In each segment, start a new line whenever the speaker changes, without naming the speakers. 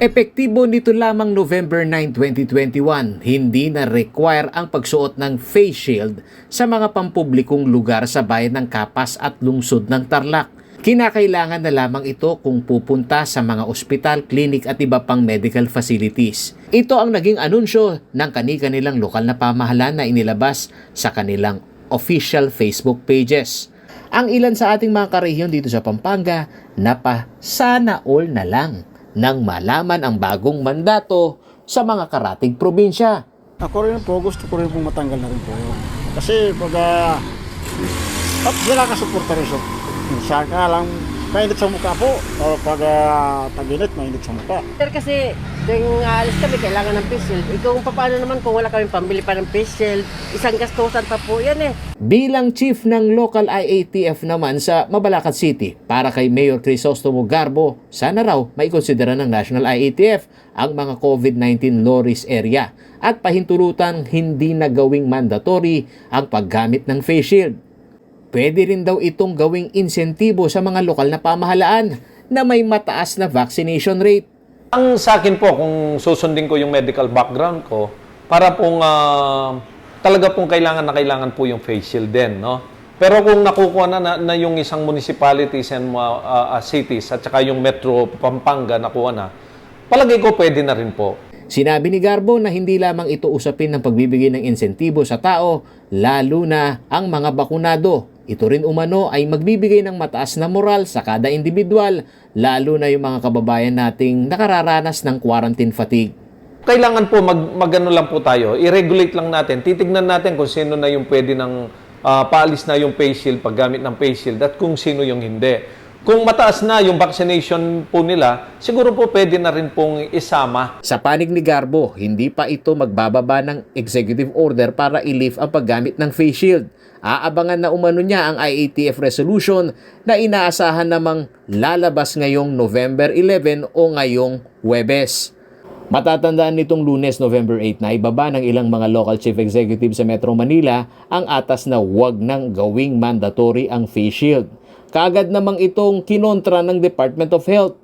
Epektibo nito lamang November 9, 2021, hindi na require ang pagsuot ng face shield sa mga pampublikong lugar sa bayan ng Capas at lungsod ng Tarlac. Kinakailangan na lamang ito kung pupunta sa mga ospital, klinik at iba pang medical facilities. Ito ang naging anunsyo ng kani-kanilang lokal na pamahalaan na inilabas sa kanilang official Facebook pages. Ang ilan sa ating mga karehiyon dito sa Pampanga na pa sana all na lang nang malaman ang bagong mandato sa mga karatig probinsya.
Ako rin po, gusto ko rin pong matanggal na rin po yun. Kasi pag sila kasuporta rin, so minsan ka lang mainit sa mukha po. O pag tag-init, mainit sa mukha.
Sir, kasi tuwing aalis kami, kailangan ng face shield. Ikaw paano naman kung wala kami pambili pa ng face shield, isang gastusan pa po yan eh.
Bilang chief ng local IATF naman sa Mabalacat City, para kay Mayor Crisostomo Garbo, sana raw maikonsidera ng National IATF ang mga COVID-19 low-risk area at pahintulutan hindi na gawing mandatory ang paggamit ng face shield. Pwede rin daw itong gawing insentibo sa mga lokal na pamahalaan na may mataas na vaccination rate.
Ang sa akin po, kung susundin ko yung medical background ko, para pong talaga pong kailangan po yung face shield din, no? Pero kung nakukuha na yung isang municipalities and cities at saka yung Metro Pampanga nakuha na, palagay ko pwede na rin po.
Sinabi ni Garbo na hindi lamang ito usapin ng pagbibigay ng insentibo sa tao, lalo na ang mga bakunado. Ito rin umano ay magbibigay ng mataas na moral sa kada individual, lalo na yung mga kababayan nating nakararanas ng quarantine fatigue.
Kailangan po magano lang po tayo, i-regulate lang natin, titignan natin kung sino na yung pwede ng paalis na yung face shield, paggamit ng face shield at kung sino yung hindi. Kung mataas na yung vaccination po nila, siguro po pwede na rin pong isama.
Sa panig ni Garbo, hindi pa ito magbababa ng executive order para i-lift ang paggamit ng face shield. Aabangan na umano niya ang IATF resolution na inaasahan namang lalabas ngayong November 11 o ngayong Huwebes. Matatandaan nitong Lunes, November 8 na ibaba ng ilang mga local chief executive sa Metro Manila ang atas na huwag nang gawing mandatory ang face shield. Kaagad namang itong kinontra ng Department of Health.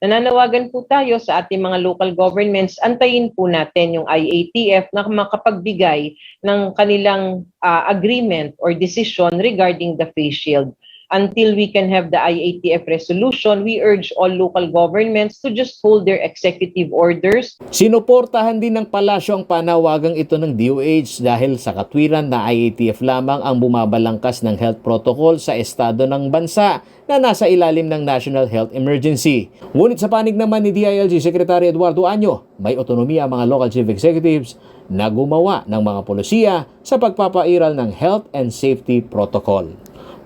Nananawagan po tayo sa ating mga local governments, antayin po natin yung IATF na makapagbigay ng kanilang agreement or decision regarding the face shield. Until we can have the IATF resolution, we urge all local governments to just hold their executive orders.
Sinuportahan din ng palasyo ang panawagang ito ng DOH dahil sa katwiran na IATF lamang ang bumabalangkas ng health protocol sa estado ng bansa na nasa ilalim ng National Health Emergency. Ngunit sa panig naman ni DILG Secretary Eduardo Año, may otonomiya ang mga local chief executives na gumawa ng mga polisiya sa pagpapairal ng health and safety protocol.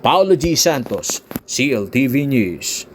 Paulo G. Santos, CLTV News.